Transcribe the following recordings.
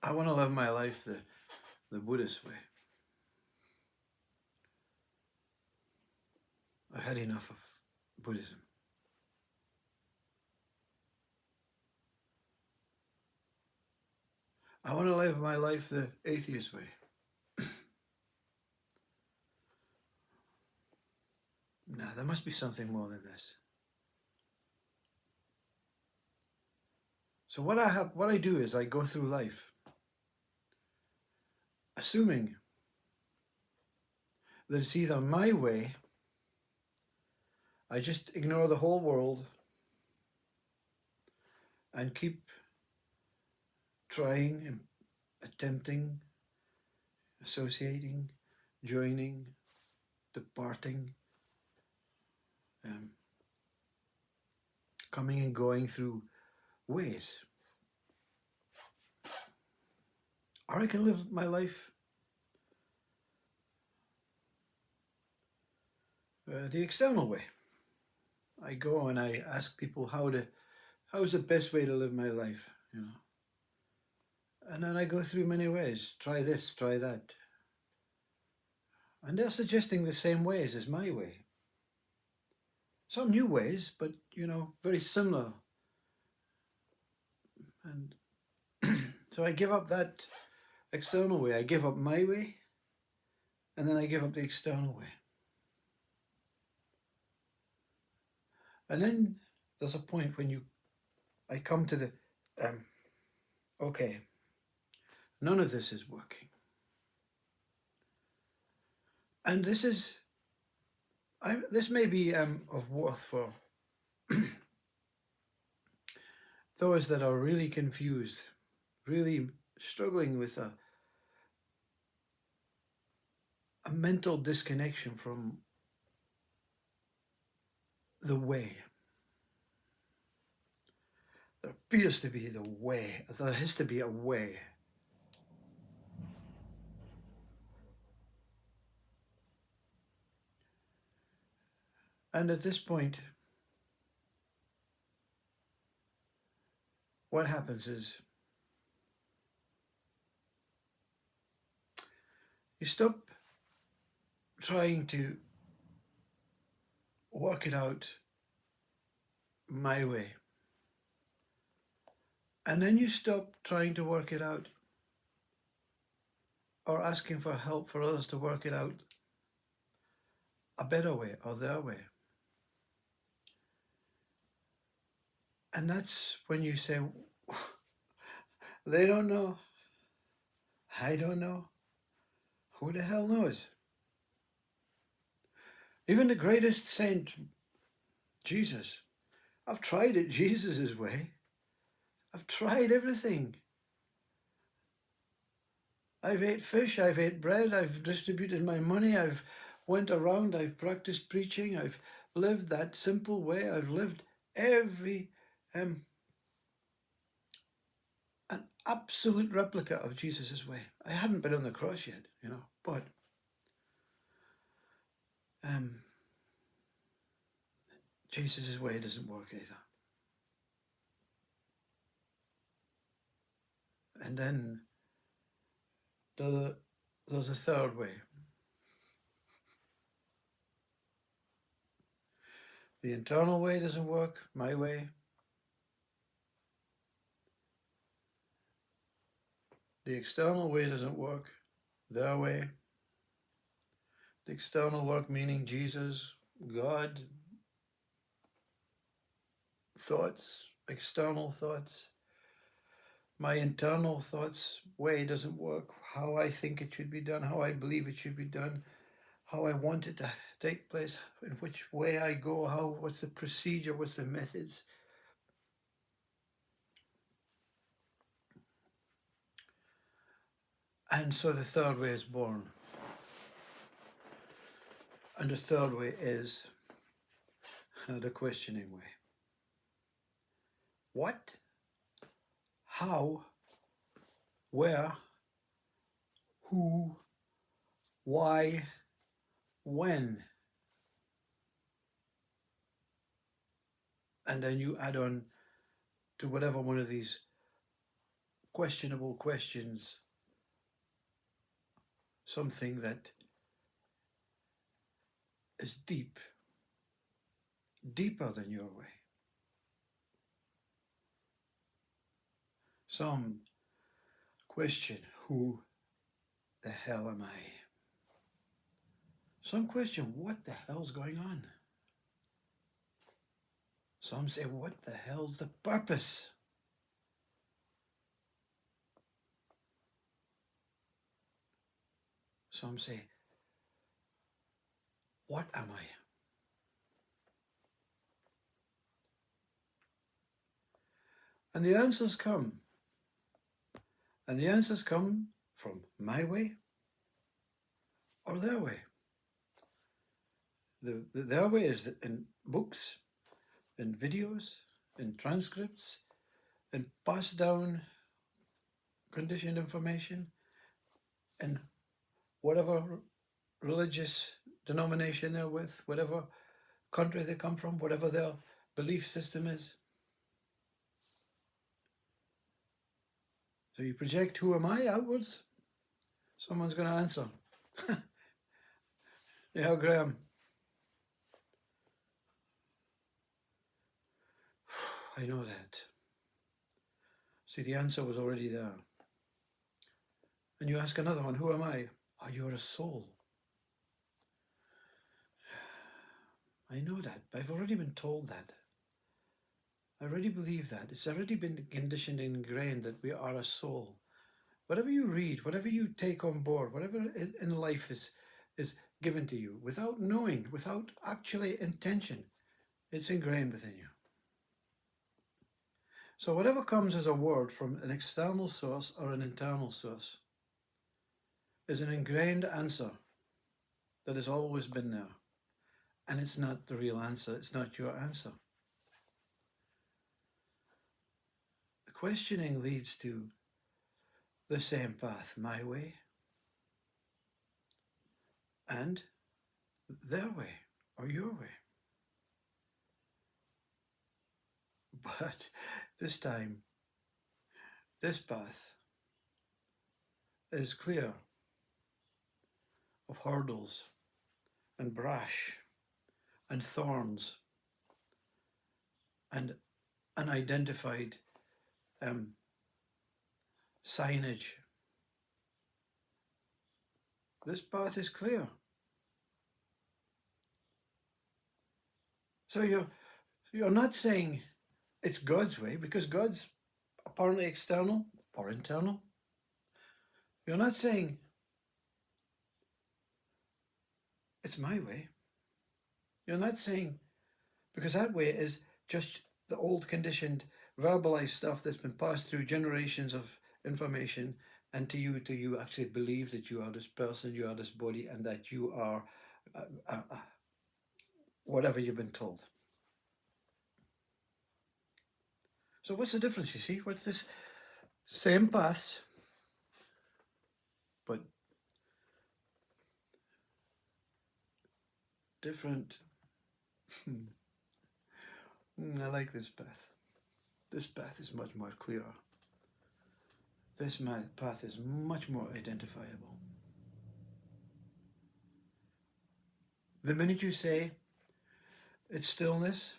I want to live my life the Buddhist way. I've had enough of Buddhism. I want to live my life the atheist way. No, there must be something more than this. So what I do is I go through life assuming that it's either my way, I just ignore the whole world and keep trying and attempting, associating, joining, departing, um, coming and going through ways. Or I can live my life the external way. I go and I ask people how's the best way to live my life, And then I go through many ways. Try this, try that. And they're suggesting the same ways as my way. Some new ways, but very similar. And so I give up that external way. I give up my way, and then I give up the external way. And then there's a point when I come to the, okay, none of this is working. And this may be of worth for those that are really confused, really struggling with a mental disconnection from the way. There appears to be the way. There has to be a way. And at this point, what happens is you stop trying to work it out my way. And then you stop trying to work it out or asking for help for others to work it out a better way or their way. And that's when you say, they don't know. I don't know. Who the hell knows? Even the greatest saint, Jesus. I've tried it Jesus' way. I've tried everything. I've ate fish, I've ate bread, I've distributed my money, I've went around, I've practiced preaching, I've lived that simple way, I've lived every an absolute replica of Jesus' way. I haven't been on the cross yet, but Jesus' way doesn't work either. And then there's a third way. The internal way doesn't work, my way. The external way doesn't work, their way. The external work meaning Jesus, God, thoughts, external thoughts. My internal thoughts way doesn't work. How I think it should be done, how I believe it should be done, how I want it to take place, in which way I go, what's the procedure, what's the methods. And so the third way is born. And the third way is the questioning way. What? How? Where? Who? Why? When? And then you add on to whatever one of these questionable questions something that is deep, deeper than your way. Some question, who the hell am I? Some question, what the hell's going on? Some say, what the hell's the purpose? Some say, what am I? And the answers come. And the answers come from my way or their way. Their way is in books, in videos, in transcripts, in passed down conditioned information, in whatever religious denomination they're with, whatever country they come from, whatever their belief system is. So you project who am I outwards, someone's going to answer. Yeah, Graham. I know that. See, the answer was already there. And you ask another one, who am I? Oh, you're a soul. I know that, but I've already been told that. I already believe that. It's already been conditioned and ingrained that we are a soul. Whatever you read, whatever you take on board, whatever in life is given to you, without knowing, without actually intention, it's ingrained within you. So whatever comes as a word from an external source or an internal source is an ingrained answer that has always been there. And it's not the real answer, it's not your answer. The questioning leads to the same path, my way and their way or your way. But this time, this path is clear of hurdles and brash and thorns and unidentified signage. This path is clear. So you're not saying it's God's way, because God's apparently external or internal. You're not saying it's my way. You're not saying, because that way is just the old conditioned verbalized stuff that's been passed through generations of information, and to you actually believe that you are this person, you are this body, and that you are whatever you've been told. So what's the difference, you see? What's this same paths, but different? I like this path. This path is much more clearer. This path is much more identifiable. The minute you say it's stillness,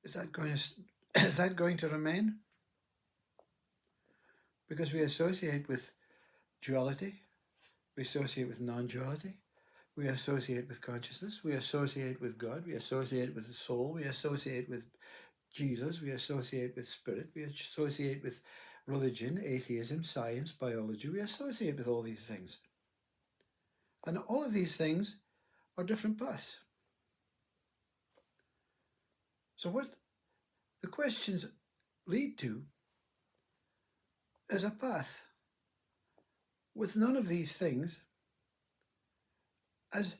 is that going to remain? Because we associate with duality, we associate with non-duality, we associate with consciousness, we associate with God, we associate with the soul, we associate with Jesus, we associate with spirit, we associate with religion, atheism, science, biology, we associate with all these things. And all of these things are different paths. So what the questions lead to is a path with none of these things as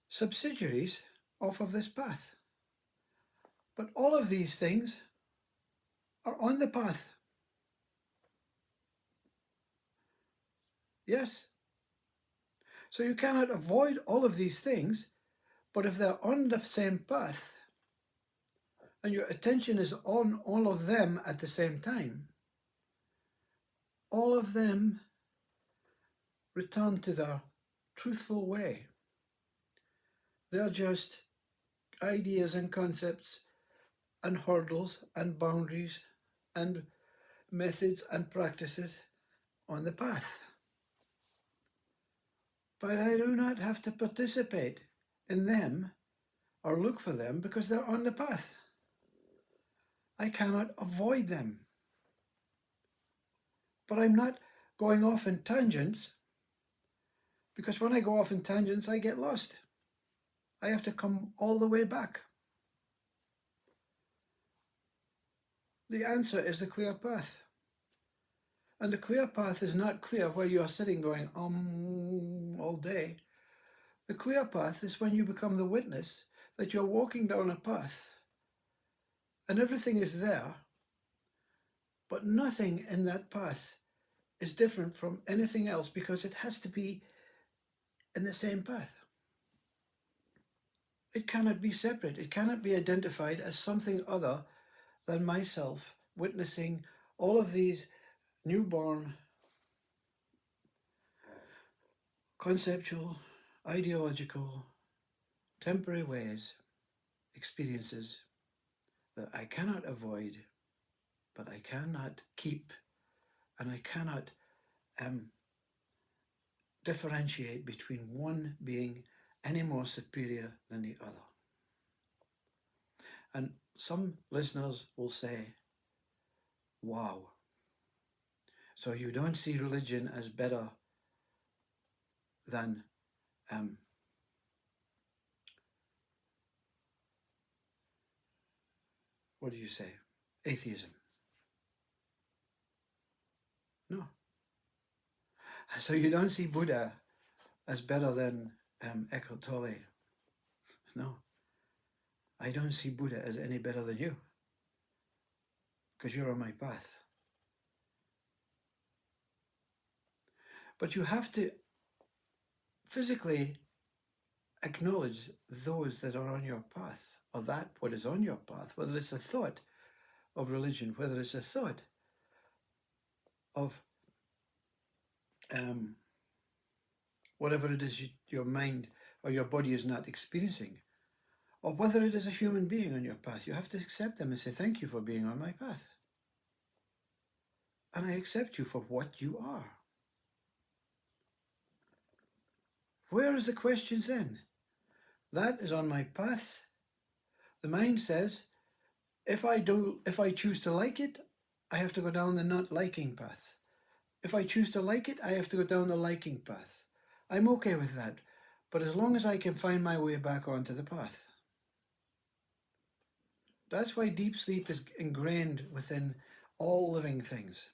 subsidiaries off of this path. But all of these things are on the path. Yes. So you cannot avoid all of these things, but if they're on the same path, and your attention is on all of them at the same time, all of them return to their truthful way. They're just ideas and concepts and hurdles and boundaries and methods and practices on the path. But I do not have to participate in them or look for them because they're on the path. I cannot avoid them. But I'm not going off in tangents, because when I go off in tangents, I get lost. I have to come all the way back. The answer is the clear path. And the clear path is not clear where you are sitting going, all day. The clear path is when you become the witness that you're walking down a path and everything is there, but nothing in that path is different from anything else because it has to be in the same path. It cannot be separate. It cannot be identified as something other than myself witnessing all of these newborn, conceptual, ideological, temporary ways, experiences that I cannot avoid, but I cannot keep, and I cannot differentiate between one being any more superior than the other. And some listeners will say, wow, so you don't see religion as better than what do you say? Atheism. No. So you don't see Buddha as better than Eckhart Tolle. No. I don't see Buddha as any better than you, because you're on my path. But you have to physically acknowledge those that are on your path, or that what is on your path, whether it's a thought of religion, whether it's a thought of whatever it is your mind or your body is not experiencing, or whether it is a human being on your path. You have to accept them and say, thank you for being on my path. And I accept you for what you are. Where is the questions then? That is on my path. The mind says, if I choose to like it, I have to go down the not liking path. If I choose to like it, I have to go down the liking path. I'm okay with that, but as long as I can find my way back onto the path. That's why deep sleep is ingrained within all living things.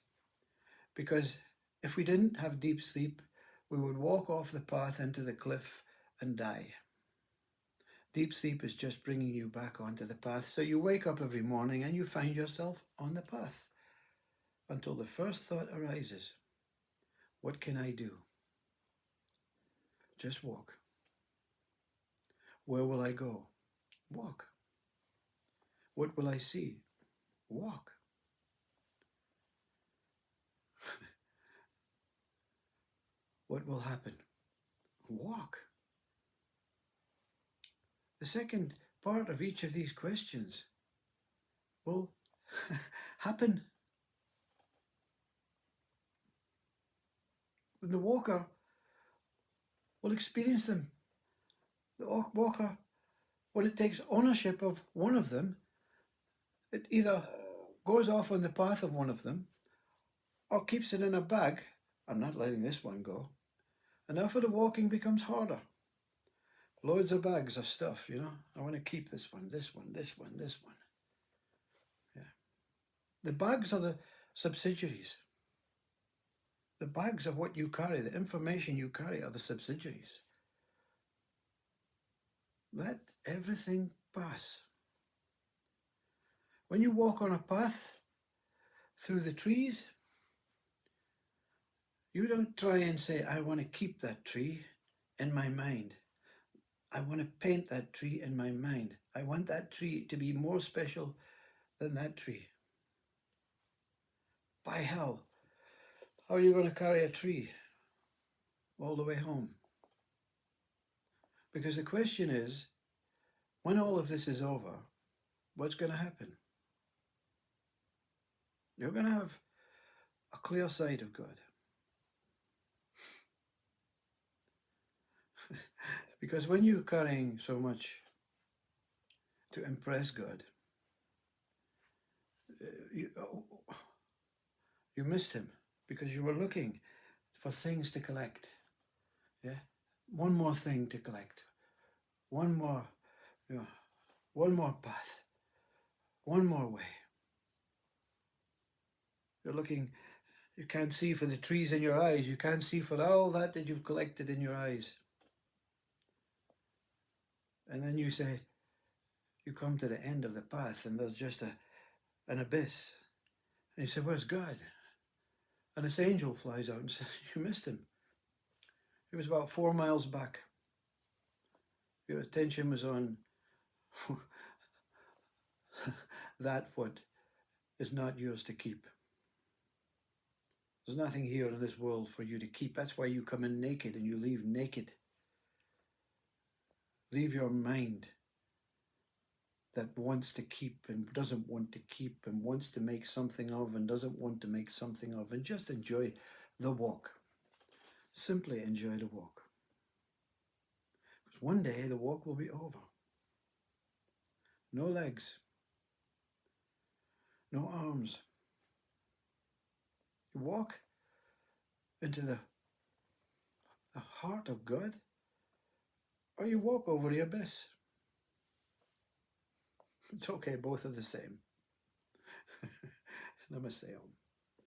Because if we didn't have deep sleep, we would walk off the path into the cliff and die. Deep sleep is just bringing you back onto the path. So you wake up every morning and you find yourself on the path until the first thought arises. What can I do? Just walk. Where will I go? Walk. What will I see? Walk. What will happen? Walk. The second part of each of these questions will happen. The walker will experience them. The walker, when it takes ownership of one of them, it either goes off on the path of one of them or keeps it in a bag. I'm not letting this one go. And therefore the walking becomes harder. Loads of bags of stuff, you know. I want to keep this one, this one, this one, this one. Yeah. The bags are the subsidiaries. The bags of what you carry, the information you carry are the subsidiaries. Let everything pass. When you walk on a path through the trees, you don't try and say, I want to keep that tree in my mind. I want to paint that tree in my mind. I want that tree to be more special than that tree. By hell, how are you going to carry a tree all the way home? Because the question is, when all of this is over, what's going to happen? You're going to have a clear sight of God. Because when you're carrying so much to impress God, you missed him because you were looking for things to collect. Yeah, one more thing to collect, one more, one more path, one more way. You're looking. You can't see for the trees in your eyes. You can't see for all that you've collected in your eyes. And then you say, you come to the end of the path and there's just an abyss. And you say, where's God? And this angel flies out and says, you missed him. He was about 4 miles back. Your attention was on that what is not yours to keep. There's nothing here in this world for you to keep. That's why you come in naked and you leave naked. Leave your mind that wants to keep and doesn't want to keep and wants to make something of and doesn't want to make something of, and just enjoy the walk. Simply enjoy the walk. Because one day the walk will be over. No legs, no arms. You walk into the heart of God, or you walk over the abyss. It's okay, both are the same. Namaste. Om.